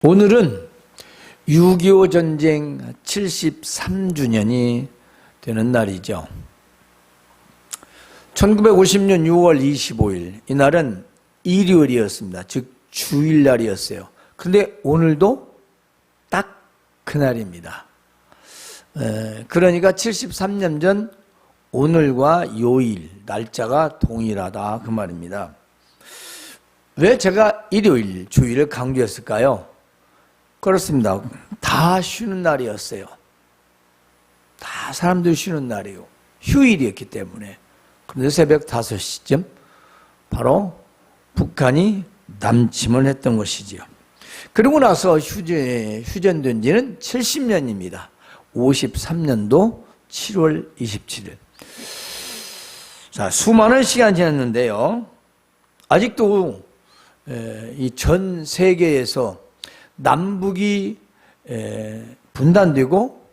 오늘은 6.25 전쟁 73주년이 되는 날이죠. 1950년 6월 25일 이날은 일요일이었습니다. 즉 주일날이었어요. 그런데 오늘도 딱 그날입니다. 그러니까 73년 전 오늘과 요일 날짜가 동일하다 그 말입니다. 왜 제가 일요일 주일을 강조했을까요? 그렇습니다. 다 쉬는 날이었어요. 다 사람들이 쉬는 날이에요. 휴일이었기 때문에. 그런데 새벽 5시쯤 바로 북한이 남침을 했던 것이지요. 그러고 나서 휴전된 지는 70년입니다. 53년도 7월 27일. 자, 수많은 시간이 지났는데요. 아직도 이 전 세계에서 남북이 분단되고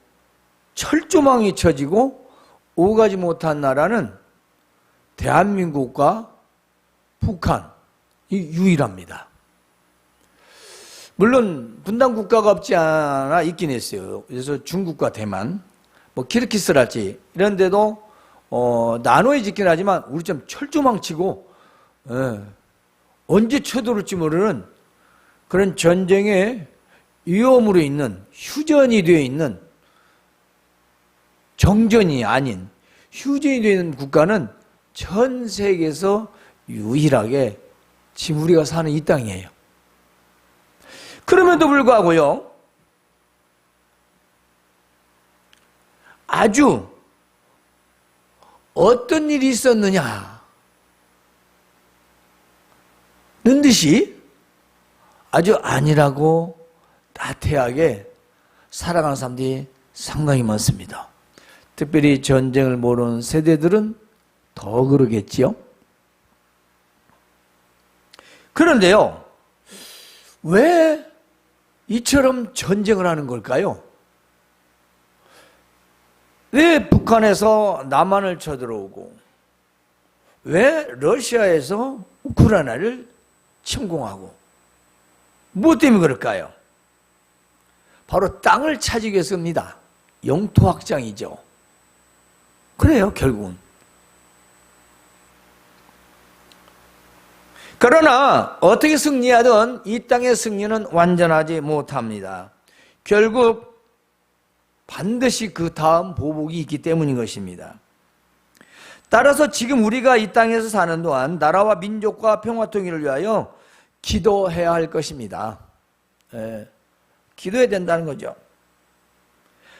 철조망이 쳐지고 오가지 못한 나라는 대한민국과 북한이 유일합니다. 물론 분단 국가가 없지 않아 있긴 했어요. 그래서 중국과 대만, 키르기스랄지 이런 데도 나눠 짓긴 하지만 우리처럼 철조망 치고 언제 쳐들어올지 모르는 그런 전쟁의 위험으로 있는 휴전이 되어 있는 정전이 아닌 휴전이 되어 있는 국가는 전 세계에서 유일하게 지금 우리가 사는 이 땅이에요. 그럼에도 불구하고요, 아주 어떤 일이 있었느냐 는 듯이 아주 안일하고 나태하게 살아가는 사람들이 상당히 많습니다. 특별히 전쟁을 모르는 세대들은 더 그러겠지요. 그런데요, 왜 이처럼 전쟁을 하는 걸까요? 왜 북한에서 남한을 쳐들어오고 왜 러시아에서 우크라이나를 침공하고 무엇 때문에 그럴까요? 바로 땅을 차지하기 위해서입니다. 영토 확장이죠. 그래요, 결국은. 그러나 어떻게 승리하든 이 땅의 승리는 완전하지 못합니다. 결국 반드시 그 다음 보복이 있기 때문인 것입니다. 따라서 지금 우리가 이 땅에서 사는 동안 나라와 민족과 평화 통일을 위하여 기도해야 할 것입니다. 기도해야 된다는 거죠.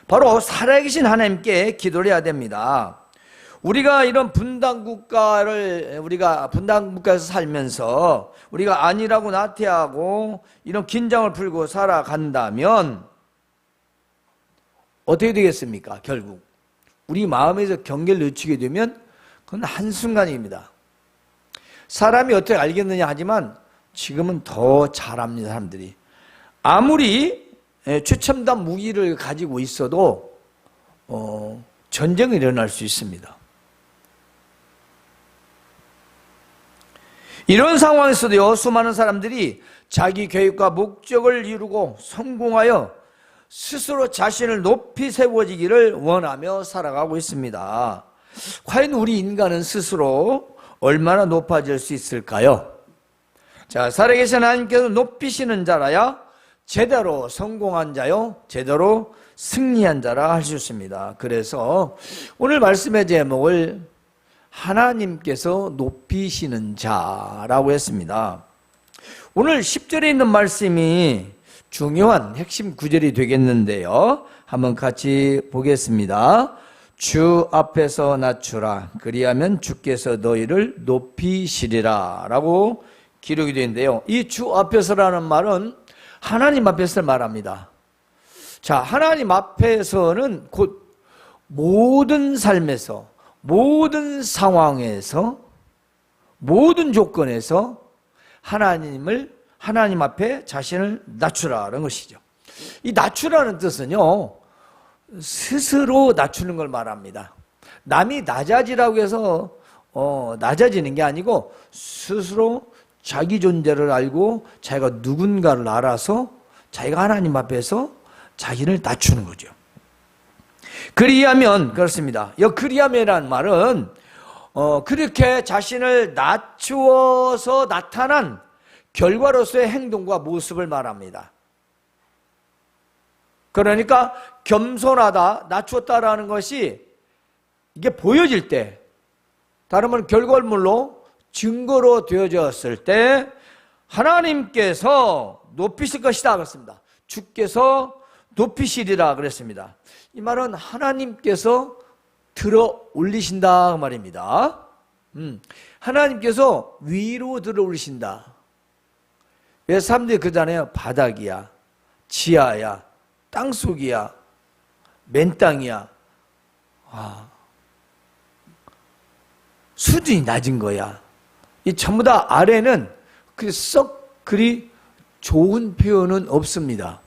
바로 살아계신 하나님께 기도를 해야 됩니다. 우리가 이런 우리가 분단 국가에서 살면서 우리가 안일하고 나태하고 이런 긴장을 풀고 살아간다면 어떻게 되겠습니까? 결국 우리 마음에서 경계를 늦추게 되면 그건 한순간입니다. 사람이 어떻게 알겠느냐 하지만 지금은 더 잘합니다. 사람들이 아무리 최첨단 무기를 가지고 있어도 전쟁이 일어날 수 있습니다. 이런 상황에서도요, 수많은 사람들이 자기 계획과 목적을 이루고 성공하여 스스로 자신을 높이 세워지기를 원하며 살아가고 있습니다. 과연 우리 인간은 스스로 얼마나 높아질 수 있을까요? 자, 살아계신 하나님께서 높이시는 자라야 제대로 성공한 자요, 제대로 승리한 자라 할 수 있습니다. 그래서 오늘 말씀의 제목을 하나님께서 높이시는 자라고 했습니다. 오늘 10절에 있는 말씀이 중요한 핵심 구절이 되겠는데요. 한번 같이 보겠습니다. 주 앞에서 낮추라. 그리하면 주께서 너희를 높이시리라. 라고 기록이 되어 있는데요. 이 주 앞에서라는 말은 하나님 앞에서 말합니다. 자, 하나님 앞에서는 곧 모든 삶에서, 모든 상황에서, 모든 조건에서 하나님 앞에 자신을 낮추라는 것이죠. 이 낮추라는 뜻은요, 스스로 낮추는 걸 말합니다. 남이 낮아지라고 해서 낮아지는 게 아니고 스스로 자기 존재를 알고 자기가 누군가를 알아서 자기가 하나님 앞에서 자기를 낮추는 거죠. 그리하면, 그렇습니다. 이 그리하면이라는 말은 그렇게 자신을 낮추어서 나타난 결과로서의 행동과 모습을 말합니다. 그러니까 겸손하다, 낮췄다라는 것이 이게 보여질 때, 다른 말은 결과물로 증거로 되어졌을 때 하나님께서 높이실 것이다 그랬습니다. 주께서 높이시리라 그랬습니다. 이 말은 하나님께서 들어 올리신다 그 말입니다. 하나님께서 위로 들어 올리신다. 왜 사람들이 그러잖아요. 바닥이야, 지하야, 땅속이야, 맨 땅이야. 수준이 낮은 거야. 이 전부 다 아래는 썩 그리 좋은 표현은 없습니다.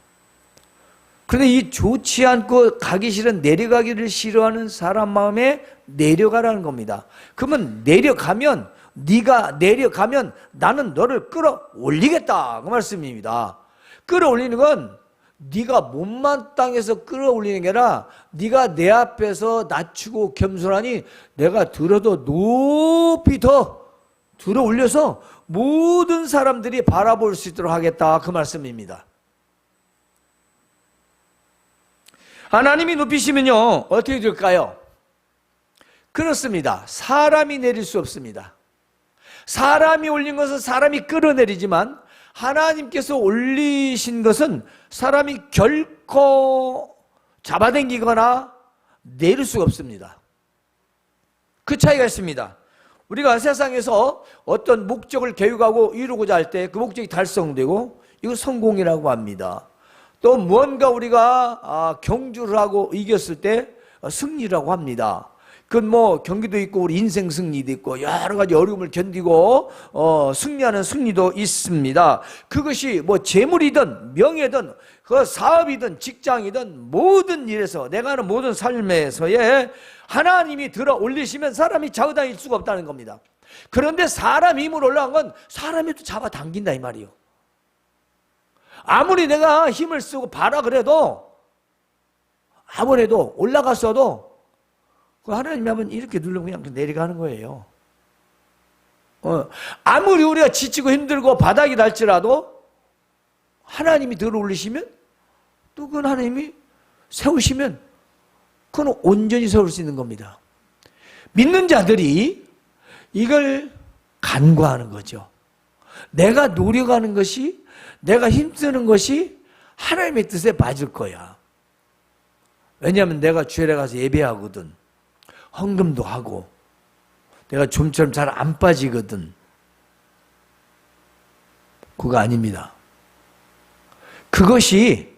그런데 이 좋지 않고 가기 싫은 내려가기를 싫어하는 사람 마음에 내려가라는 겁니다. 그러면 내려가면, 네가 내려가면 나는 너를 끌어올리겠다 그 말씀입니다. 끌어올리는 건 네가 못마땅해서 끌어올리는 게 아니라 네가 내 앞에서 낮추고 겸손하니 내가 들어도 높이 더 들어올려서 모든 사람들이 바라볼 수 있도록 하겠다 그 말씀입니다. 하나님이 높이시면요 어떻게 될까요? 그렇습니다. 사람이 내릴 수 없습니다. 사람이 올린 것은 사람이 끌어내리지만 하나님께서 올리신 것은 사람이 결코 잡아당기거나 내릴 수가 없습니다. 그 차이가 있습니다. 우리가 세상에서 어떤 목적을 계획하고 이루고자 할 때 그 목적이 달성되고 이거 성공이라고 합니다. 또 무언가 우리가 경주를 하고 이겼을 때 승리라고 합니다. 그건 뭐 경기도 있고 우리 인생 승리도 있고 여러 가지 어려움을 견디고 승리하는 승리도 있습니다. 그것이 뭐 재물이든 명예든 그 사업이든 직장이든 모든 일에서 내가 하는 모든 삶에서의 하나님이 들어 올리시면 사람이 좌우당길 수가 없다는 겁니다. 그런데 사람 힘으로 올라간 건 사람이 또 잡아당긴다 이 말이에요. 아무리 내가 힘을 쓰고 봐라 그래도 아무래도 올라갔어도 그 하나님이 하면 이렇게 누르면 그냥 내려가는 거예요. 아무리 우리가 지치고 힘들고 바닥이 날지라도 하나님이 들어 올리시면 또 그건 하나님이 세우시면 그건 온전히 세울 수 있는 겁니다. 믿는 자들이 이걸 간과하는 거죠. 내가 노력하는 것이, 내가 힘쓰는 것이 하나님의 뜻에 맞을 거야. 왜냐하면 내가 주일에 가서 예배하거든, 헌금도 하고, 내가 좀처럼 잘 안 빠지거든. 그거 아닙니다. 그것이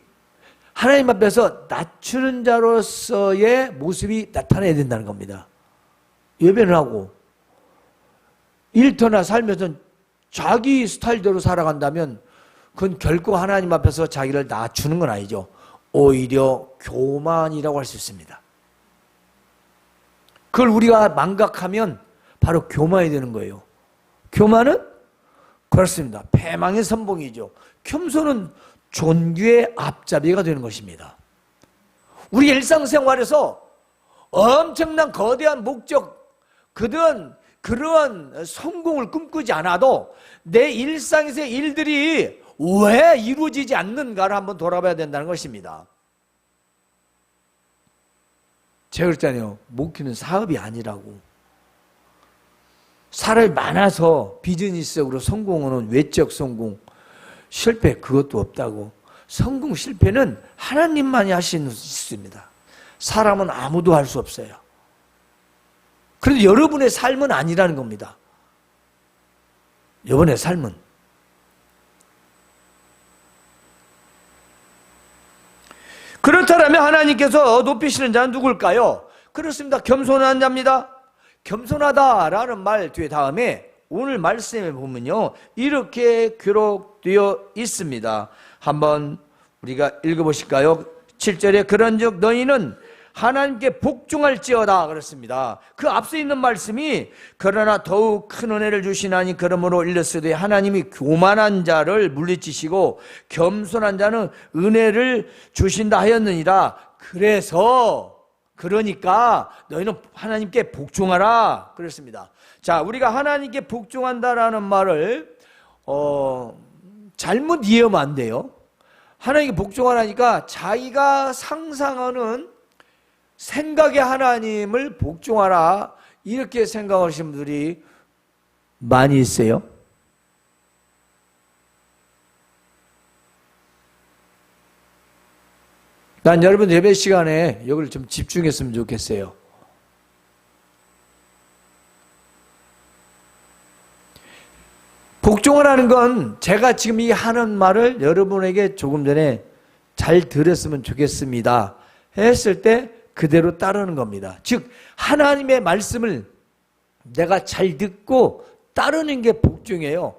하나님 앞에서 낮추는 자로서의 모습이 나타나야 된다는 겁니다. 예배를 하고 일터나 살면서 자기 스타일대로 살아간다면 그건 결코 하나님 앞에서 자기를 낮추는 건 아니죠. 오히려 교만이라고 할 수 있습니다. 그걸 우리가 망각하면 바로 교만이 되는 거예요. 교만은 그렇습니다. 패망의 선봉이죠. 겸손은 존귀의 앞잡이가 되는 것입니다. 우리 일상생활에서 엄청난 거대한 목적, 그러한 성공을 꿈꾸지 않아도 내 일상에서의 일들이 왜 이루어지지 않는가를 한번 돌아봐야 된다는 것입니다. 제가 그랬잖아요. 목표는 사업이 아니라고. 사람이 많아서 비즈니스적으로 성공하는 외적 성공, 실패 그것도 없다고. 성공 실패는 하나님만이 하시는 수 있습니다. 사람은 아무도 할 수 없어요. 그런데 여러분의 삶은 아니라는 겁니다. 여러분의 삶은. 그렇다면 하나님께서 높이시는 자는 누굴까요? 그렇습니다. 겸손한 자입니다. 겸손하다라는 말 뒤에 다음에 오늘 말씀에 보면요, 이렇게 기록되어 있습니다. 한번 우리가 읽어보실까요? 7절에 그런즉 너희는 하나님께 복종할지어다 그랬습니다. 그 앞서 있는 말씀이 그러나 더욱 큰 은혜를 주시나니 그러므로 일렀으되 하나님이 교만한 자를 물리치시고 겸손한 자는 은혜를 주신다 하였느니라. 그러니까 너희는 하나님께 복종하라 그랬습니다. 자, 우리가 하나님께 복종한다라는 말을 잘못 이해하면 안 돼요. 하나님께 복종하라니까 자기가 상상하는 생각의 하나님을 복종하라 이렇게 생각하시는 분들이 많이 있어요. 난 여러분 예배 시간에 여기를 좀 집중했으면 좋겠어요. 복종하라는 건 제가 지금 이 하는 말을 여러분에게 조금 전에 잘 들었으면 좋겠습니다 했을 때 그대로 따르는 겁니다. 즉 하나님의 말씀을 내가 잘 듣고 따르는 게 복종이에요.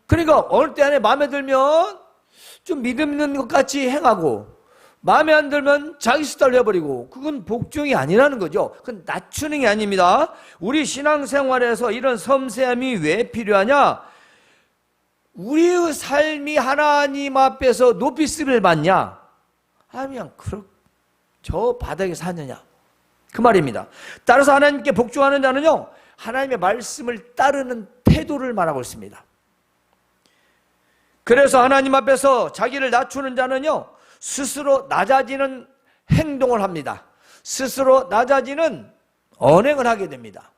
그러니까 어느 때 안에 마음에 들면 좀 믿음 있는 것 같이 행하고 마음에 안 들면 자기 스타일로 해버리고 그건 복종이 아니라는 거죠. 그건 낮추는 게 아닙니다. 우리 신앙생활에서 이런 섬세함이 왜 필요하냐? 우리의 삶이 하나님 앞에서 높이 쓰임을 받냐? 아니면 저 바닥에 사느냐? 그 말입니다. 따라서 하나님께 복종하는 자는요, 하나님의 말씀을 따르는 태도를 말하고 있습니다. 그래서 하나님 앞에서 자기를 낮추는 자는요, 스스로 낮아지는 행동을 합니다. 스스로 낮아지는 언행을 하게 됩니다.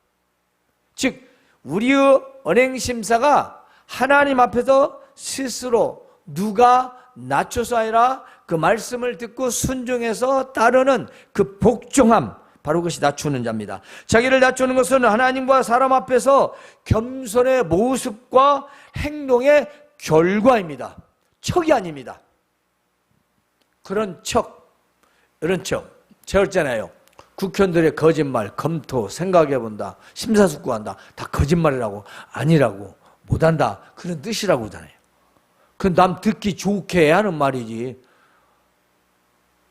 즉 우리의 언행심사가 하나님 앞에서 스스로 누가 낮춰서 아니라 그 말씀을 듣고 순종해서 따르는 그 복종함, 바로 그것이 낮추는 자입니다. 자기를 낮추는 것은 하나님과 사람 앞에서 겸손의 모습과 행동의 결과입니다. 척이 아닙니다. 그런 척, 이런 척, 제었잖아요. 국회의원들의 거짓말, 검토, 생각해본다, 심사숙고한다, 다 거짓말이라고, 아니라고, 못한다, 그런 뜻이라고 하잖아요. 그건 남 듣기 좋게 하는 말이지.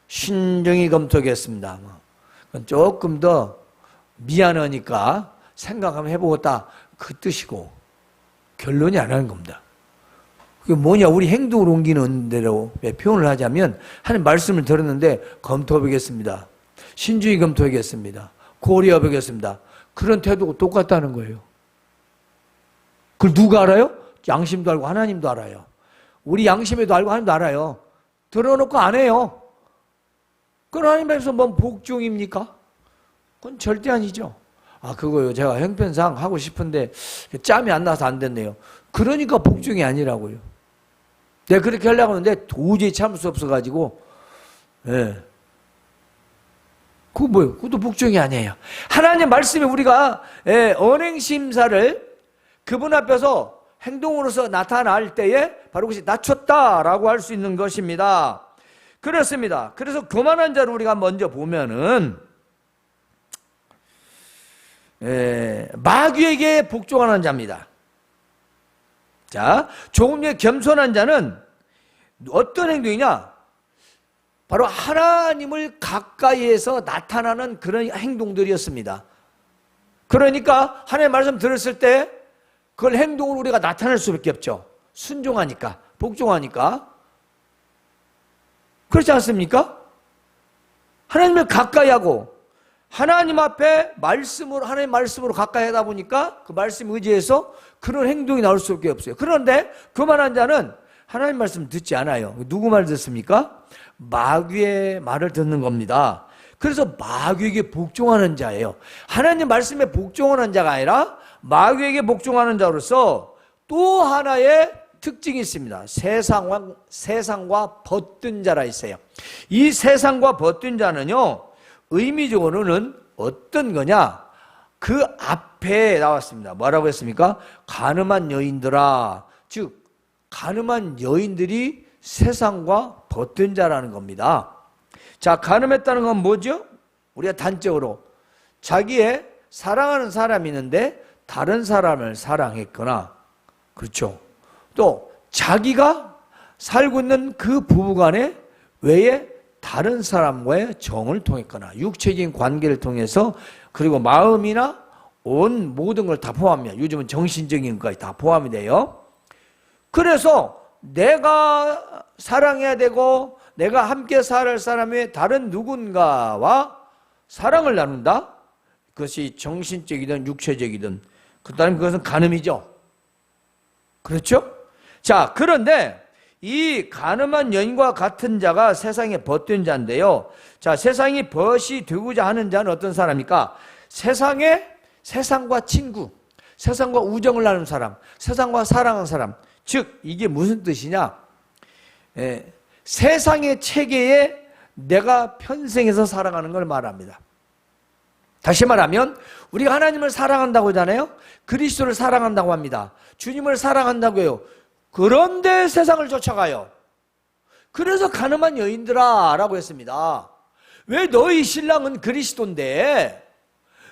신중히 검토하겠습니다. 그건 조금 더 미안하니까 생각 한번 해보겠다, 그 뜻이고, 결론이 안 하는 겁니다. 그게 뭐냐, 우리 행동을 옮기는 대로 표현을 하자면 하나님 말씀을 들었는데 검토해보겠습니다, 신중히 검토하겠습니다, 고려해보겠습니다, 그런 태도가 똑같다는 거예요. 그걸 누가 알아요? 양심도 알고 하나님도 알아요. 우리 양심에도 알고 하나님도 알아요. 들어놓고 안 해요. 그건 하나님 앞에서 뭔 복종입니까? 그건 절대 아니죠. 아, 그거요, 제가 형편상 하고 싶은데 짬이 안 나서 안 됐네요. 그러니까 복종이 아니라고요. 내가 그렇게 하려고 하는데 도저히 참을 수 없어가지고, 예. 그거 뭐예요? 그것도 복종이 아니에요. 하나님 말씀에 우리가, 언행심사를 그분 앞에서 행동으로서 나타날 때에 바로 그것이 낮췄다라고 할 수 있는 것입니다. 그렇습니다. 그래서 교만한 자를 우리가 먼저 보면은, 마귀에게 복종하는 자입니다. 자, 조금 전에 겸손한 자는 어떤 행동이냐? 바로 하나님을 가까이에서 나타나는 그런 행동들이었습니다. 그러니까 하나님의 말씀 들었을 때 그걸 행동으로 우리가 나타낼 수밖에 없죠. 순종하니까, 복종하니까. 그렇지 않습니까? 하나님을 가까이 하고 하나님 앞에 말씀으로, 하나님의 말씀으로 가까이 하다 보니까 그 말씀 의지해서 그런 행동이 나올 수밖에 없어요. 그런데 교만한 자는 하나님 말씀 듣지 않아요. 누구 말 듣습니까? 마귀의 말을 듣는 겁니다. 그래서 마귀에게 복종하는 자예요. 하나님 말씀에 복종하는 자가 아니라 마귀에게 복종하는 자로서 또 하나의 특징이 있습니다. 세상과 벗든 자라 있어요. 이 세상과 벗든 자는요, 의미적으로는 어떤 거냐? 그 앞에 나왔습니다. 뭐라고 했습니까? 가늠한 여인들아. 즉 가늠한 여인들이 세상과 벗든 자라는 겁니다. 자, 가늠했다는 건 뭐죠? 우리가 단적으로 자기의 사랑하는 사람이 있는데 다른 사람을 사랑했거나, 그렇죠, 또 자기가 살고 있는 그 부부간에 외에 다른 사람과의 정을 통했거나 육체적인 관계를 통해서 그리고 마음이나 온 모든 걸 다 포함해요. 요즘은 정신적인 것까지 다 포함이 돼요. 그래서 내가 사랑해야 되고 내가 함께 살 사람의 다른 누군가와 사랑을 나눈다? 그것이 정신적이든 육체적이든 그다음에 그것은 간음이죠. 그렇죠? 자, 그런데 이 간음한 여인과 같은 자가 세상에 벗된 자인데요. 자, 세상이 벗이 되고자 하는 자는 어떤 사람입니까? 세상과 친구, 세상과 우정을 나누는 사람, 세상과 사랑하는 사람. 즉 이게 무슨 뜻이냐? 세상의 체계에 내가 편승해서 살아가는 걸 말합니다. 다시 말하면 우리가 하나님을 사랑한다고 하잖아요. 그리스도를 사랑한다고 합니다. 주님을 사랑한다고 해요. 그런데 세상을 쫓아가요. 그래서 가늠한 여인들아 라고 했습니다. 왜 너희 신랑은 그리스도인데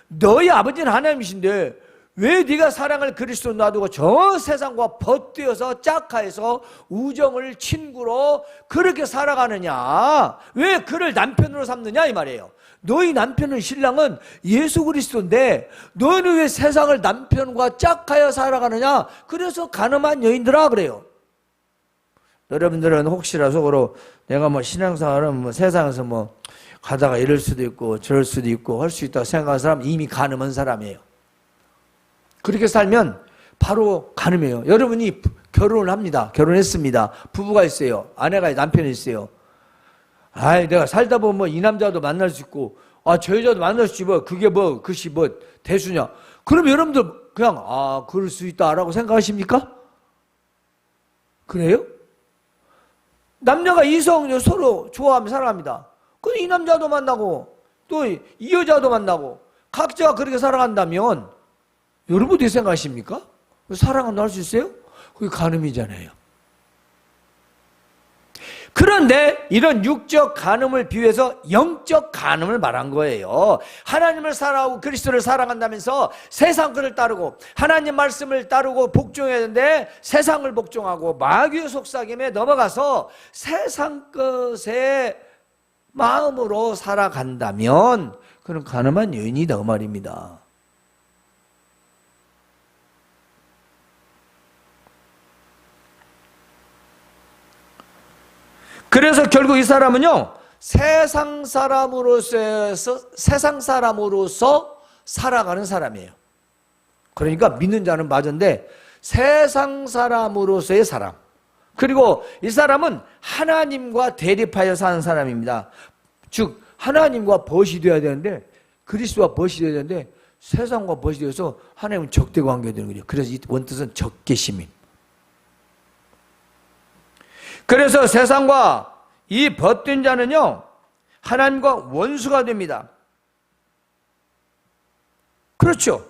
너희 아버지는 하나님이신데 왜 네가 사랑을 그리스도로 놔두고 저 세상과 벗되어서 짝하여서 우정을 친구로 그렇게 살아가느냐? 왜 그를 남편으로 삼느냐 이 말이에요. 너희 남편은 신랑은 예수 그리스도인데 너희는 왜 세상을 남편과 짝하여 살아가느냐? 그래서 가늠한 여인들아 그래요. 여러분들은 혹시나 속으로 내가 뭐 신앙생활은 뭐 세상에서 뭐 가다가 이럴 수도 있고 저럴 수도 있고 할 수 있다고 생각하는 사람은 이미 가늠한 사람이에요. 그렇게 살면 바로 가늠해요. 여러분이 결혼을 합니다. 결혼했습니다. 부부가 있어요. 아내가 남편이 있어요. 아이 내가 살다 보면 뭐 이 남자도 만날 수 있고 저 여자도 만날 수 있고 그게 뭐 그것이 뭐 대수냐. 그럼 여러분들 그냥 그럴 수 있다라고 생각하십니까? 그래요? 남녀가 이성 서로 좋아하며 살아갑니다. 근데 이 남자도 만나고 또 이 여자도 만나고 각자가 그렇게 살아간다면 여러분 어떻게 생각하십니까? 사랑은 할 수 있어요? 그게 간음이잖아요. 그런데 이런 육적 간음을 비유해서 영적 간음을 말한 거예요. 하나님을 사랑하고 그리스도를 사랑한다면서 세상 것을 따르고 하나님 말씀을 따르고 복종해야 되는데 세상을 복종하고 마귀의 속삭임에 넘어가서 세상 것의 마음으로 살아간다면 그는 간음한 여인이다 말입니다. 그래서 결국 이 사람은요 세상 사람으로서 살아가는 사람이에요. 그러니까 믿는 자는 맞은데 세상 사람으로서의 사람. 그리고 이 사람은 하나님과 대립하여 사는 사람입니다. 즉 하나님과 벗이 되어야 되는데 그리스도와 벗이 되어야 되는데 세상과 벗이 되어서 하나님은 적대 관계가 되는 거죠. 그래서 이 원뜻은 적개심임. 그래서 세상과 이 벗된 자는요 하나님과 원수가 됩니다. 그렇죠.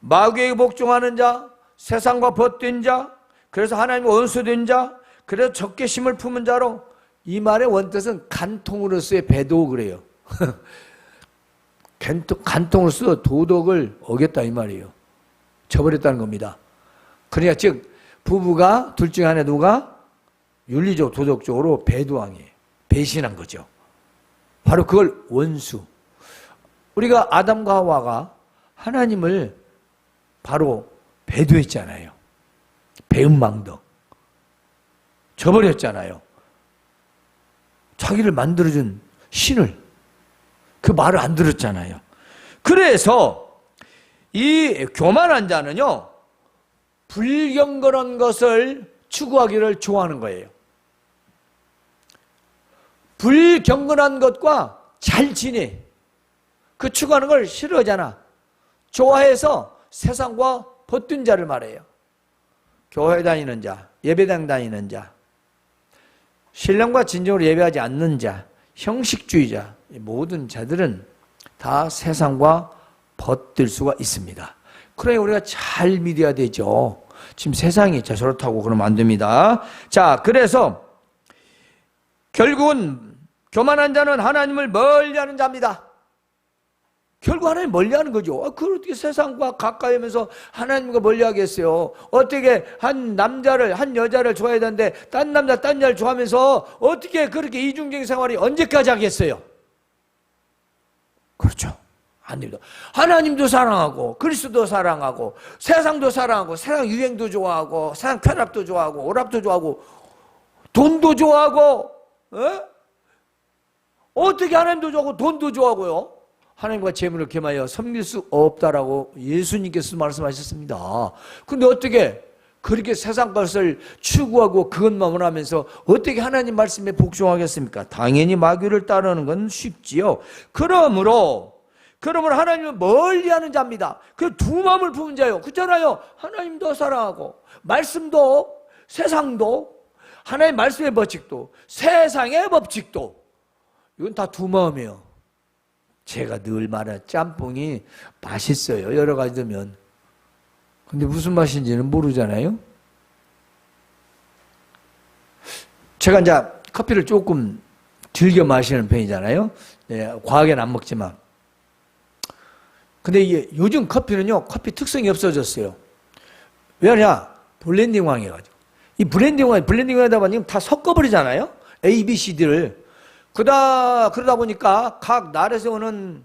마귀에게 복종하는 자, 세상과 벗된 자, 그래서 하나님과 원수된 자, 그래서 적개심을 품은 자로 이 말의 원뜻은 간통으로서의 배도 그래요. 간통으로서 도덕을 어겼다 이 말이에요. 저버렸다는 겁니다. 그러니까 즉 부부가 둘 중에 하나 누가 윤리적 도덕적으로 배도왕이에요. 배신한 거죠. 바로 그걸 원수. 우리가 아담과 하와가 하나님을 바로 배도했잖아요. 배은망덕. 저버렸잖아요. 자기를 만들어준 신을 그 말을 안 들었잖아요. 그래서 이 교만한 자는요 불경건한 것을 추구하기를 좋아하는 거예요. 불경건한 것과 잘 지내. 그 추구하는 걸 싫어하잖아. 좋아해서 세상과 벗든 자를 말해요. 교회 다니는 자, 예배당 다니는 자, 신령과 진정으로 예배하지 않는 자, 형식주의자, 모든 자들은 다 세상과 벗들 수가 있습니다. 그러니 우리가 잘 믿어야 되죠. 지금 세상이 저렇다고 그러면 안 됩니다. 자, 그래서 결국은 교만한 자는 하나님을 멀리하는 자입니다. 결국 하나님 멀리하는 거죠. 그걸 어떻게 세상과 가까이 하면서 하나님과 멀리하겠어요? 어떻게 한 남자를, 한 여자를 좋아해야 되는데 딴 남자, 딴 여자를 좋아하면서 어떻게 그렇게 이중적인 생활이 언제까지 하겠어요? 그렇죠. 안 됩니다. 하나님도 사랑하고 그리스도도 사랑하고 세상도 사랑하고 세상 유행도 좋아하고 세상 쾌락도 좋아하고 오락도 좋아하고 돈도 좋아하고 어떻게 하나님도 좋아하고 돈도 좋아하고요? 하나님과 재물을 겸하여 섬길 수 없다라고 예수님께서 말씀하셨습니다. 근데 어떻게 그렇게 세상 것을 추구하고 그것만 원하면서 어떻게 하나님 말씀에 복종하겠습니까? 당연히 마귀를 따르는 건 쉽지요. 그러므로 하나님을 멀리하는 자입니다. 그 두 마음을 품은 자요. 그렇잖아요. 하나님도 사랑하고 말씀도 세상도 하나님 말씀의 법칙도 세상의 법칙도 이건 다 두 마음이에요. 제가 늘 말해 짬뽕이 맛있어요. 여러 가지 넣으면. 근데 무슨 맛인지는 모르잖아요. 제가 이제 커피를 조금 즐겨 마시는 편이잖아요. 네, 과하게는 안 먹지만. 근데 이게 요즘 커피는요, 커피 특성이 없어졌어요. 왜냐? 블렌딩왕 해가지고. 이 블렌딩왕 하다 보니 다 섞어버리잖아요. A, B, C, D를. 그러다 보니까 각 나라에서 오는,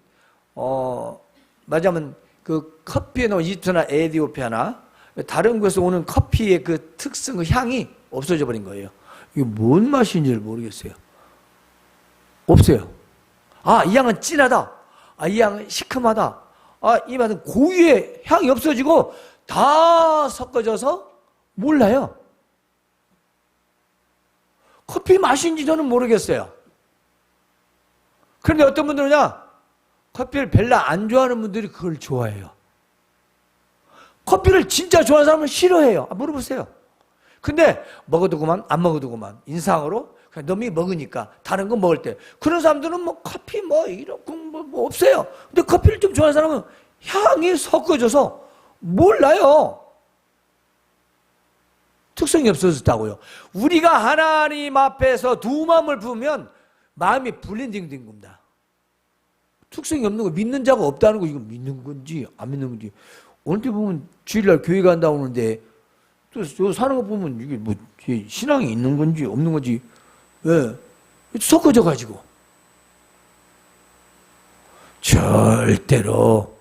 말하자면 그 커피에 넣은 이집트나 에티오피아나 다른 곳에서 오는 커피의 그 특성, 그 향이 없어져 버린 거예요. 이게 뭔 맛인지를 모르겠어요. 없어요. 이 향은 진하다. 이 향은 시큼하다. 이 맛은 고유의 향이 없어지고 다 섞어져서 몰라요. 커피 맛인지 저는 모르겠어요. 그런데 어떤 분들은요, 커피를 별로 안 좋아하는 분들이 그걸 좋아해요. 커피를 진짜 좋아하는 사람은 싫어해요. 물어보세요. 근데 먹어도 그만, 안 먹어도 그만. 인상으로 그냥 놈이 먹으니까 다른 거 먹을 때 그런 사람들은 뭐 커피 이런 거 뭐 없어요. 근데 커피를 좀 좋아하는 사람은 향이 섞어져서 몰라요. 특성이 없어졌다고요. 우리가 하나님 앞에서 두 마음을 품으면 마음이 블렌딩 된 겁니다. 특성이 없는 거, 믿는 자가 없다는 거, 이거 믿는 건지 안 믿는 건지. 어느 때 보면 주일날 교회 간다 오는데 또 저 사는 거 보면 이게 뭐 신앙이 있는 건지 없는 건지 왜 섞어져 가지고. 절대로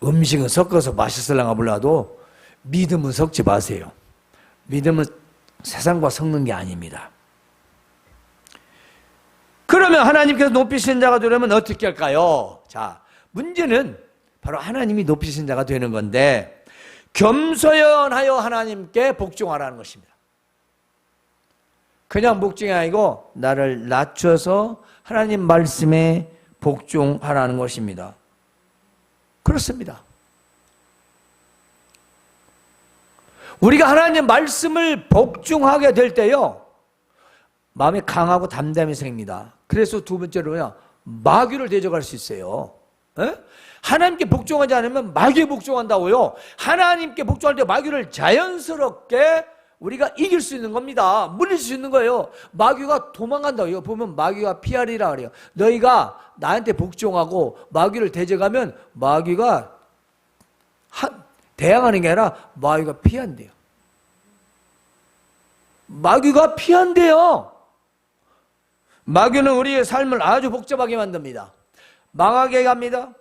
음식은 섞어서 맛있을랑가 몰라도 믿음은 섞지 마세요. 믿음은 세상과 섞는 게 아닙니다. 그러면 하나님께서 높이신 자가 되려면 어떻게 할까요? 자, 문제는 바로 하나님이 높이신 자가 되는 건데 겸손하여 하나님께 복종하라는 것입니다. 그냥 복종이 아니고 나를 낮춰서 하나님 말씀에 복종하라는 것입니다. 그렇습니다. 우리가 하나님 말씀을 복종하게 될 때요, 마음이 강하고 담담이 생깁니다. 그래서 두 번째로요, 마귀를 대적할 수 있어요. 에? 하나님께 복종하지 않으면 마귀에 복종한다고요. 하나님께 복종할 때 마귀를 자연스럽게 우리가 이길 수 있는 겁니다. 물릴 수 있는 거예요. 마귀가 도망간다고요. 보면 마귀가 피하리라 그래요. 너희가 나한테 복종하고 마귀를 대적하면 마귀가 대항하는 게 아니라 마귀가 피한대요. 마귀가 피한대요. 마귀는 우리의 삶을 아주 복잡하게 만듭니다. 망하게 합니다.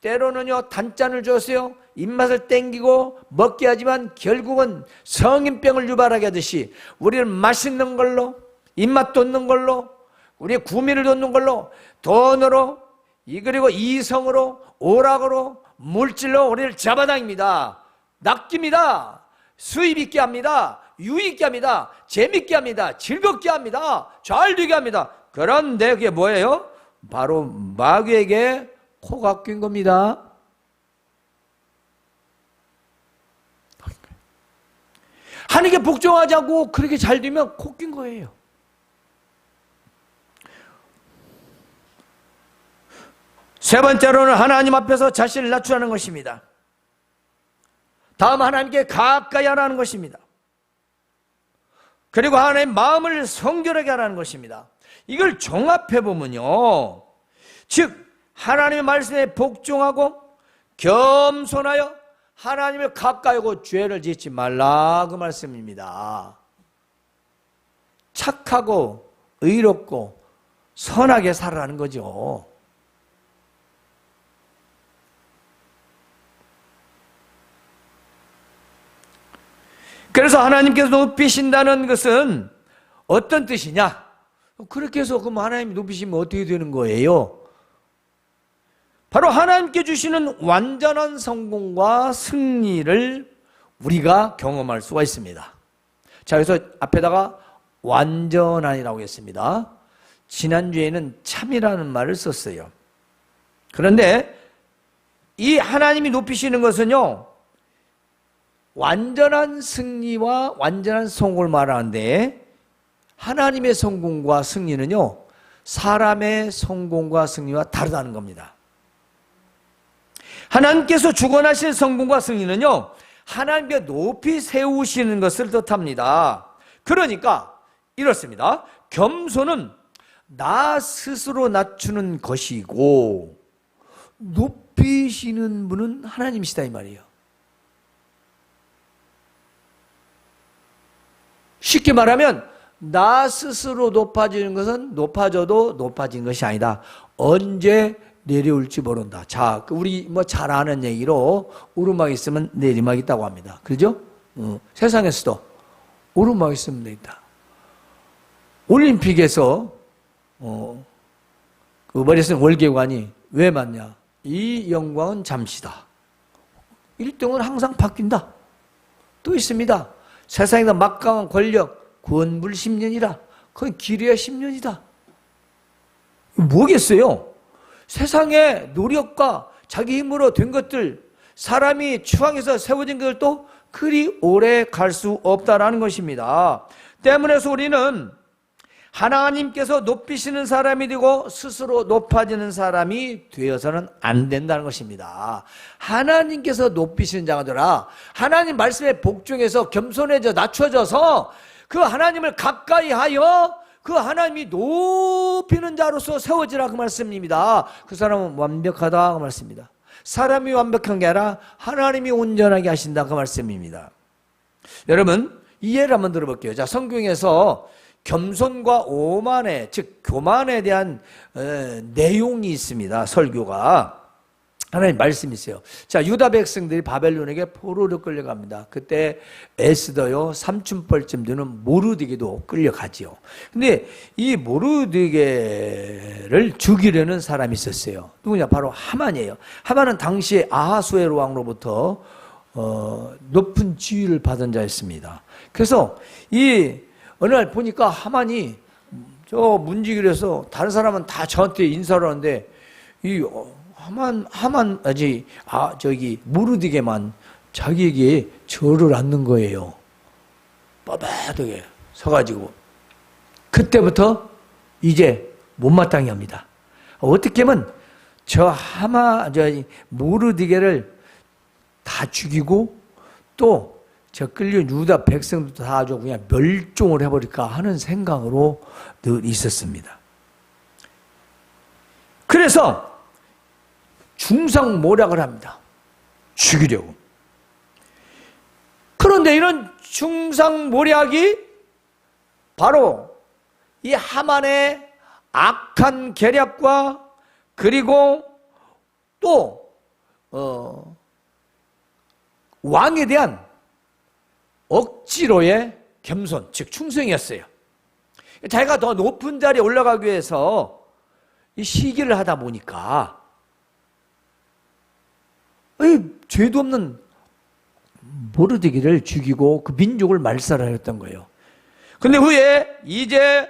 때로는요, 단짠을 줬어요. 입맛을 땡기고 먹게 하지만 결국은 성인병을 유발하게 하듯이 우리를 맛있는 걸로, 입맛 돋는 걸로, 우리의 구미를 돋는 걸로, 돈으로, 그리고 이성으로, 오락으로, 물질로 우리를 잡아당깁니다. 낚깁니다. 수입 있게 합니다. 유익 있게 합니다. 재밌게 합니다. 즐겁게 합니다. 잘 되게 합니다. 그런데 그게 뭐예요? 바로 마귀에게 코가 낀 겁니다. 하나님께 복종하지 않고 그렇게 잘 되면 코 낀 거예요. 세 번째로는 하나님 앞에서 자신을 낮추라는 것입니다. 다음 하나님께 가까이 하라는 것입니다. 그리고 하나님 마음을 성결하게 하라는 것입니다. 이걸 종합해 보면요, 즉 하나님의 말씀에 복종하고 겸손하여 하나님을 가까이 하고 죄를 짓지 말라, 그 말씀입니다. 착하고 의롭고 선하게 살아라는 거죠. 그래서 하나님께서 높이신다는 것은 어떤 뜻이냐? 그렇게 해서 그럼 하나님이 높이시면 어떻게 되는 거예요? 바로 하나님께 주시는 완전한 성공과 승리를 우리가 경험할 수가 있습니다. 자, 그래서 앞에다가 완전한이라고 했습니다. 지난주에는 참이라는 말을 썼어요. 그런데 이 하나님이 높이시는 것은요, 완전한 승리와 완전한 성공을 말하는데, 하나님의 성공과 승리는요, 사람의 성공과 승리와 다르다는 겁니다. 하나님께서 주관하실 성공과 승리는요, 하나님께 높이 세우시는 것을 뜻합니다. 그러니까 이렇습니다. 겸손은 나 스스로 낮추는 것이고 높이시는 분은 하나님이시다, 이 말이에요. 쉽게 말하면 나 스스로 높아지는 것은 높아져도 높아진 것이 아니다. 언제 내려올지 모른다. 자, 우리 잘 아는 얘기로 오르막 있으면 내리막 있다고 합니다. 그죠? 세상에서도 오르막 있으면 되겠다. 올림픽에서 그 머리에서 월계관이 왜 맞냐? 이 영광은 잠시다. 1등은 항상 바뀐다. 또 있습니다. 세상에서 막강한 권력, 권불 10년이다. 그건 길이야 10년이다. 뭐겠어요? 세상의 노력과 자기 힘으로 된 것들, 사람이 추앙해서 세워진 것들도 그리 오래 갈 수 없다라는 것입니다. 때문에서 우리는 하나님께서 높이시는 사람이 되고 스스로 높아지는 사람이 되어서는 안 된다는 것입니다. 하나님께서 높이시는 자가 되라. 하나님 말씀에 복종해서 겸손해져 낮춰져서 그 하나님을 가까이 하여 그 하나님이 높이는 자로서 세워지라, 그 말씀입니다. 그 사람은 완벽하다, 그 말씀입니다. 사람이 완벽한 게 아니라 하나님이 온전하게 하신다, 그 말씀입니다. 여러분, 이 예를 한번 들어볼게요. 자, 성경에서 겸손과 오만에, 즉 교만에 대한 내용이 있습니다. 설교가 하나님 말씀이 있어요. 자, 유다 백성들이 바벨론에게 포로로 끌려갑니다. 그때 에스더요, 삼춘벌쯤 되는 모르드게도 끌려가지요. 근데 이 모르드게를 죽이려는 사람이 있었어요. 누구냐? 바로 하만이에요. 하만은 당시에 아하수에로 왕으로부터 높은 지위를 받은 자였습니다. 그래서 어느 날 보니까 하만이 저 문지기를 해서 다른 사람은 다 저한테 인사를 하는데 모르드게만 자기에게 절을 않는 거예요. 뻣뻣하게 서가지고. 그때부터 이제 못마땅해 합니다. 어떻게 하면 모르드게를 다 죽이고 또 저 끌려온 유다 백성도 다 아주 그냥 멸종을 해버릴까 하는 생각으로 늘 있었습니다. 그래서 중상모략을 합니다. 죽이려고. 그런데 이런 중상모략이 바로 이 하만의 악한 계략과 그리고 또 왕에 대한 억지로의 겸손, 즉 충성이었어요. 자기가 더 높은 자리에 올라가기 위해서 이 시기를 하다 보니까 죄도 없는 모르드게를 죽이고 그 민족을 말살하였던 거예요. 그런데 후에 이제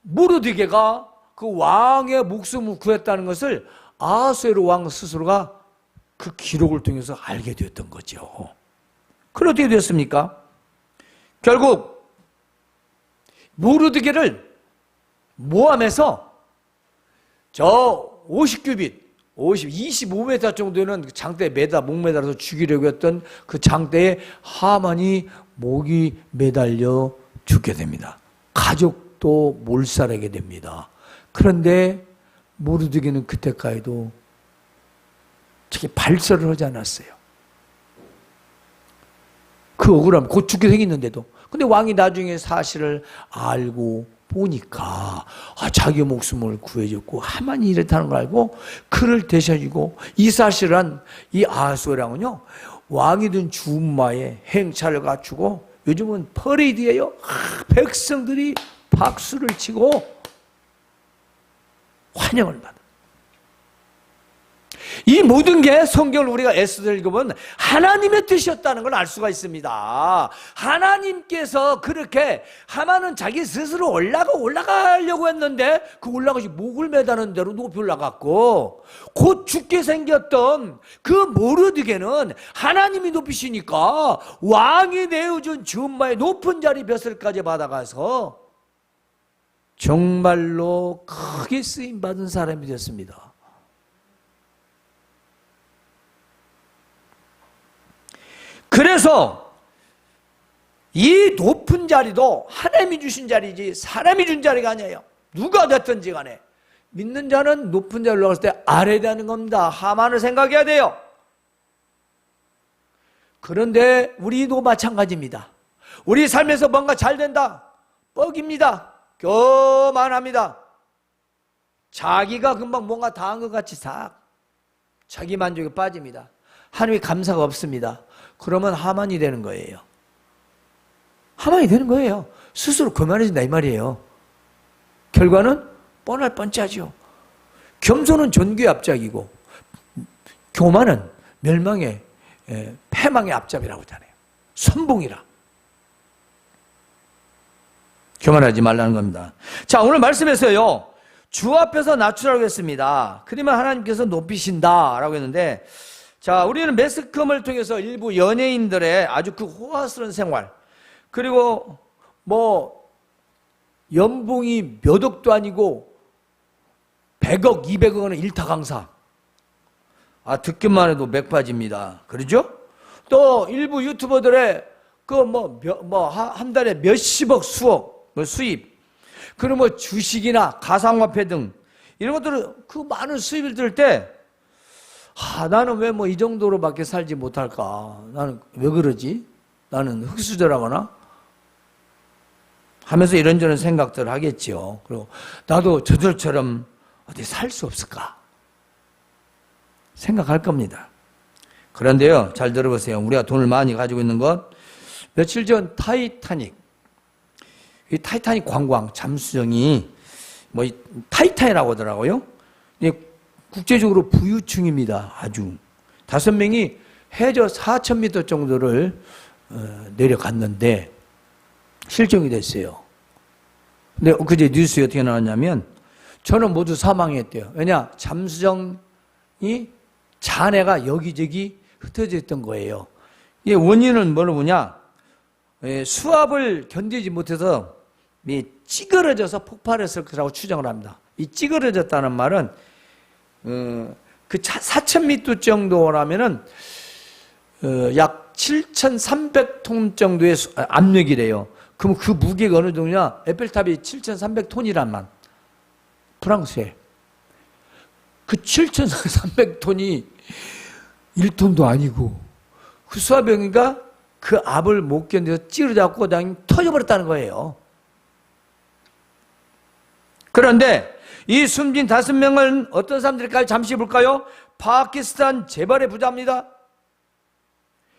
모르드게가 그 왕의 목숨을 구했다는 것을 아하수에로 왕 스스로가 그 기록을 통해서 알게 되었던 거죠. 그럼 어떻게 되었습니까? 결국 모르드게를 모함해서 저 50규빗 25m 정도 되는 장대에 목 매달아서 죽이려고 했던 그 장대에 하만이 목이 매달려 죽게 됩니다. 가족도 몰살하게 됩니다. 그런데 모르드게는 그때까지도 자기 발설을 하지 않았어요. 그 억울함, 곧 죽게 생겼는데도. 근데 왕이 나중에 사실을 알고 보니까 자기 목숨을 구해줬고 하만이 이랬다는 걸 알고 그를 대셔주고, 이 사실은 이 아하수에랑은요 왕이 된 주마에 행차를 갖추고 요즘은 퍼레이드예요. 백성들이 박수를 치고 환영을 받아. 이 모든 게 성경을 우리가 애써 읽으면 하나님의 뜻이었다는 걸 알 수가 있습니다. 하나님께서 그렇게, 하만은 자기 스스로 올라가려고 했는데 그 올라가시 목을 매다는 대로 높이 올라갔고, 곧 죽게 생겼던 그 모르드게는 하나님이 높이시니까 왕이 내어준 주마의 높은 자리 벼슬까지 받아가서 정말로 크게 쓰임받은 사람이 됐습니다. 그래서 이 높은 자리도 하나님이 주신 자리지 사람이 준 자리가 아니에요. 누가 됐든지 간에 믿는 자는 높은 자리에 올라갔을 때 아래라는 겁니다. 하만을 생각해야 돼요. 그런데 우리도 마찬가지입니다. 우리 삶에서 뭔가 잘 된다, 뻑입니다. 교만합니다. 자기가 금방 뭔가 다 한 것 같이 싹 자기 만족에 빠집니다. 하나님의 감사가 없습니다. 그러면 하만이 되는 거예요. 하만이 되는 거예요. 스스로 교만해진다 이 말이에요. 결과는 뻔할 뻔짜죠. 겸손은 존귀의 앞잡이고 교만은 멸망의 패망의 앞잡이라고 하잖아요. 선봉이라. 교만하지 말라는 겁니다. 자, 오늘 말씀에서요 주 앞에서 낮추라고 했습니다. 그러면 하나님께서 높이신다라고 했는데, 자, 우리는 매스컴을 통해서 일부 연예인들의 아주 그 호화스러운 생활, 그리고 뭐 연봉이 몇 억도 아니고 100억, 200억 원의 일타 강사, 듣기만 해도 맥 빠집니다. 그러죠? 또 일부 유튜버들의 그 한 달에 몇십억, 수억 수입, 그리고 뭐 주식이나 가상화폐 등 이런 것들을 그 많은 수입을 들을 때 나는 왜 이 정도로밖에 살지 못할까? 나는 왜 그러지? 나는 흙수저라거나 하면서 이런저런 생각들을 하겠죠. 그리고 나도 저들처럼 어디 살 수 없을까? 생각할 겁니다. 그런데요, 잘 들어보세요. 우리가 돈을 많이 가지고 있는 것, 며칠 전 타이타닉, 이 타이타닉 관광 잠수정이 타이탄이라고 하더라고요. 국제적으로 부유층입니다. 아주 5명이 해저 4,000m 정도를 내려갔는데 실종이 됐어요. 근데 그제 뉴스에 어떻게 나왔냐면 저는 모두 사망했대요. 왜냐? 잠수정이 잔해가 여기저기 흩어져 있던 거예요. 이 원인은 뭐로 보냐? 수압을 견디지 못해서 찌그러져서 폭발했을 거라고 추정을 합니다. 이 찌그러졌다는 말은 그 4,000m 정도라면은 약 7,300톤 정도의 압력이래요. 그럼 그 무게가 어느 정도냐? 에펠탑이 7,300톤이란 말. 프랑스에. 그 7,300톤이 1톤도 아니고 그 수화병이가 그 압을 못 견뎌서 찌르잡고 그냥 터져버렸다는 거예요. 그런데 이 숨진 5명은 어떤 사람들일까요? 잠시 볼까요? 파키스탄 재벌의 부자입니다.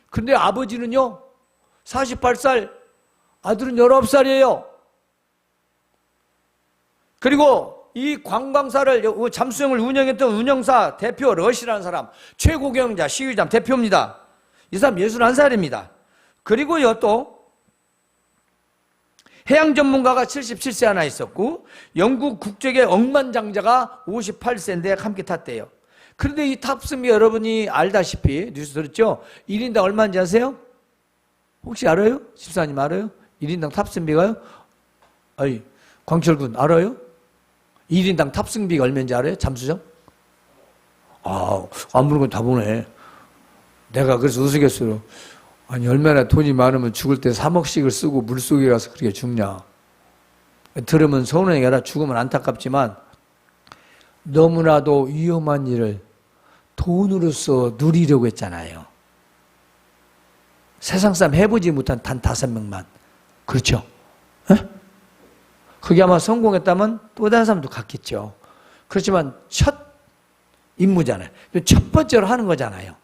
근데 아버지는요 48살, 아들은 19살이에요. 그리고 이 관광사를, 잠수정을 운영했던 운영사 대표 러시라는 사람, 최고 경영자, 시위자 대표입니다. 이 사람 61살입니다. 그리고요 또 해양 전문가가 77세 하나 있었고 영국 국적의 억만장자가 58세인데 함께 탔대요. 그런데 이 탑승비 여러분이 알다시피 뉴스 들었죠? 1인당 얼마인지 아세요? 혹시 알아요? 집사님 알아요? 1인당 탑승비가요? 아니, 광철군 알아요? 1인당 탑승비가 얼마인지 알아요? 잠수정? 안 물은 건 다 보네. 내가 그래서 우스갯소리로 아니 얼마나 돈이 많으면 죽을 때 3억씩을 쓰고 물속에 가서 그렇게 죽냐. 들으면 서운하게 알아. 죽으면 안타깝지만 너무나도 위험한 일을 돈으로서 누리려고 했잖아요. 세상 사람 해보지 못한 단 5명만. 그렇죠? 에? 그게 아마 성공했다면 또 다른 사람도 갔겠죠. 그렇지만 첫 임무잖아요. 첫 번째로 하는 거잖아요.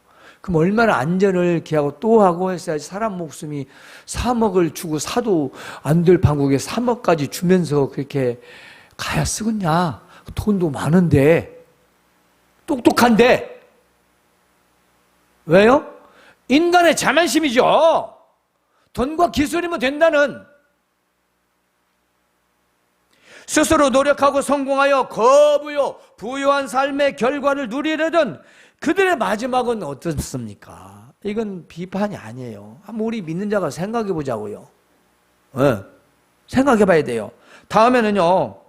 그럼 얼마나 안전을 기하고 또 하고 했어야지. 사람 목숨이 3억을 주고 사도 안 될 판국에 3억까지 주면서 그렇게 가야 쓰겠냐. 돈도 많은데, 똑똑한데. 왜요? 인간의 자만심이죠. 돈과 기술이면 된다는. 스스로 노력하고 성공하여 거부요 부유한 삶의 결과를 누리려던 그들의 마지막은 어떻습니까? 이건 비판이 아니에요. 한번 우리 믿는 자가 생각해 보자고요. 네. 생각해 봐야 돼요. 다음에는요,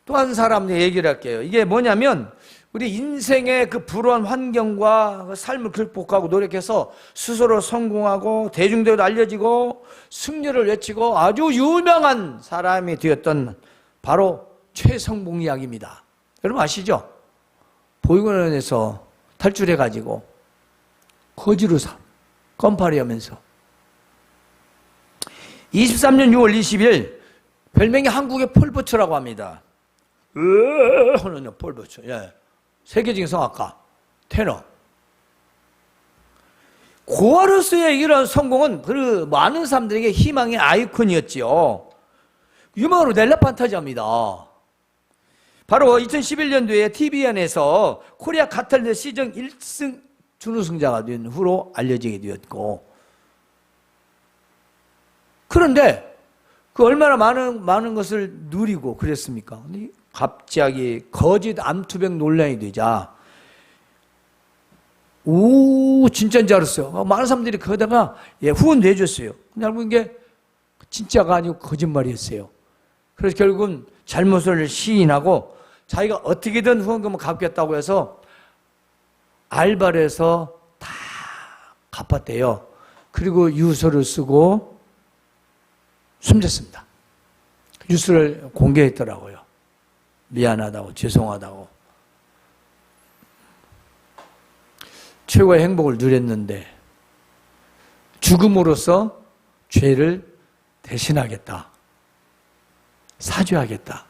또 한 사람 얘기를 할게요. 이게 뭐냐면, 우리 인생의 그 불우한 환경과 삶을 극복하고 노력해서 스스로 성공하고 대중들에도 알려지고 승리를 외치고 아주 유명한 사람이 되었던 바로 최성봉 이야기입니다. 여러분 아시죠? 보육원에서 탈출해가지고 거지로 껌파리 하면서 23년 6월 20일 별명이 한국의 폴버처라고 합니다. 하는요, 폴버처. 예. 세계적인 성악가, 테너. 고아로서의 이런 성공은 그 많은 사람들에게 희망의 아이콘이었지요. 유명으로 넬라 판타지합니다. 바로 2011년도에 TVN에서 코리아 갓탤런트 시즌 1승 준우승자가 된 후로 알려지게 되었고, 그런데 그 얼마나 많은 것을 누리고 그랬습니까? 근데 갑자기 거짓 암투병 논란이 되자, 오, 진짜인 줄 알았어요. 많은 사람들이 거기다가 후원 내줬어요. 근데 알고 보니 이게 진짜가 아니고 거짓말이었어요. 그래서 결국은 잘못을 시인하고 자기가 어떻게든 후원금을 갚겠다고 해서 알바를 해서 다 갚았대요. 그리고 유서를 쓰고 숨졌습니다. 뉴스를 공개했더라고요. 미안하다고, 죄송하다고. 최고의 행복을 누렸는데 죽음으로써 죄를 대신하겠다. 사죄하겠다.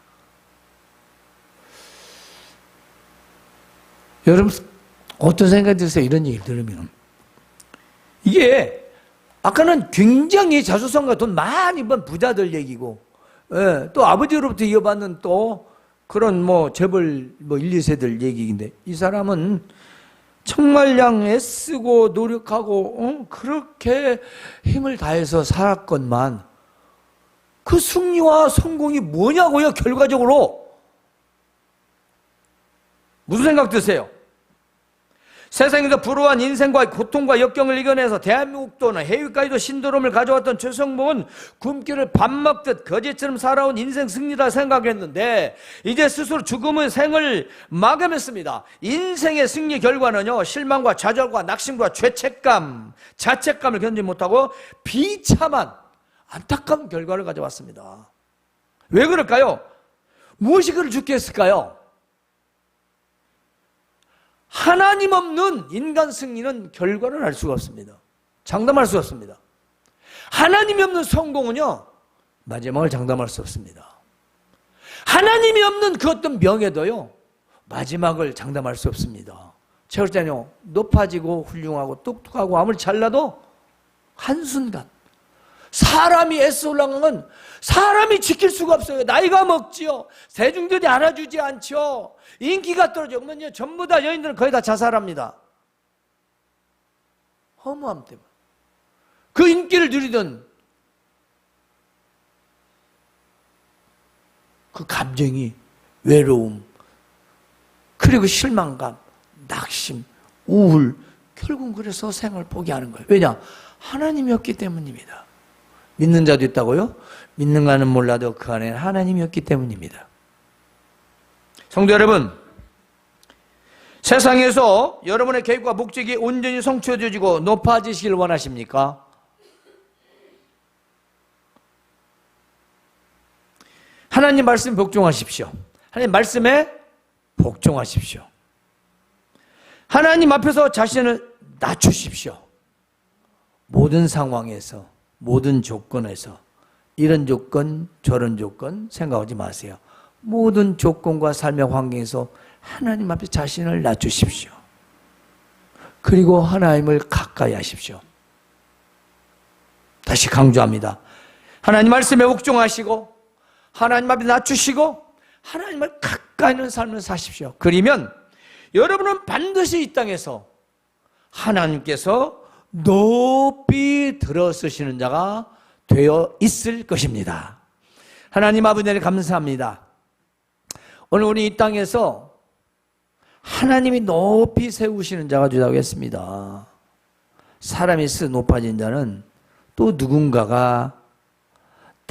여러분 어떤 생각이 드세요? 이런 얘기를 들으면. 이게 아까는 굉장히 자수성가 돈 많이 번 부자들 얘기고, 예, 또 아버지로부터 이어받는 또 그런 재벌 1, 2세들 얘기인데, 이 사람은 정말량 애쓰고 노력하고 그렇게 힘을 다해서 살았건만 그 승리와 성공이 뭐냐고요, 결과적으로. 무슨 생각 드세요? 세상에서 불우한 인생과 고통과 역경을 이겨내서 대한민국 또는 해외까지도 신도림을 가져왔던 최성봉은 굶기를 밥 먹듯 거지처럼 살아온 인생 승리다 생각했는데 이제 스스로 죽음의 생을 마감했습니다. 인생의 승리 결과는요, 실망과 좌절과 낙심과 죄책감, 자책감을 견디지 못하고 비참한 안타까운 결과를 가져왔습니다. 왜 그럴까요? 무엇이 그를 죽게 했을까요? 하나님 없는 인간 승리는 결과를 알 수가 없습니다. 장담할 수 없습니다. 하나님이 없는 성공은요, 마지막을 장담할 수 없습니다. 하나님이 없는 그 어떤 명예도요, 마지막을 장담할 수 없습니다. 제가 높아지고 훌륭하고 똑똑하고 아무리 잘나도 한순간 사람이 애써 올라간 건 사람이 지킬 수가 없어요. 나이가 먹지요. 대중들이 알아주지 않죠. 인기가 떨어지면 전부 다 여인들은 거의 다 자살합니다. 허무함 때문에. 그 인기를 누리던 그 감정이 외로움, 그리고 실망감, 낙심, 우울, 결국은 그래서 생을 포기하는 거예요. 왜냐? 하나님이 없기 때문입니다. 믿는 자도 있다고요? 믿는가는 몰라도 그 안에는 하나님이 없기 때문입니다. 성도 여러분, 세상에서 여러분의 계획과 목적이 온전히 성취되어지고 높아지시길 원하십니까? 하나님 말씀 복종하십시오. 하나님 말씀에 복종하십시오. 하나님 앞에서 자신을 낮추십시오. 모든 상황에서, 모든 조건에서 이런 조건, 저런 조건 생각하지 마세요. 모든 조건과 삶의 환경에서 하나님 앞에 자신을 낮추십시오. 그리고 하나님을 가까이 하십시오. 다시 강조합니다. 하나님 말씀에 복종하시고 하나님 앞에 낮추시고 하나님을 가까이 하는 삶을 사십시오. 그러면 여러분은 반드시 이 땅에서 하나님께서 높이 들어서시는 자가 되어 있을 것입니다. 하나님 아버지를 감사합니다. 오늘 우리 이 땅에서 하나님이 높이 세우시는 자가 되자고 했습니다. 사람이 스 높아진 자는 또 누군가가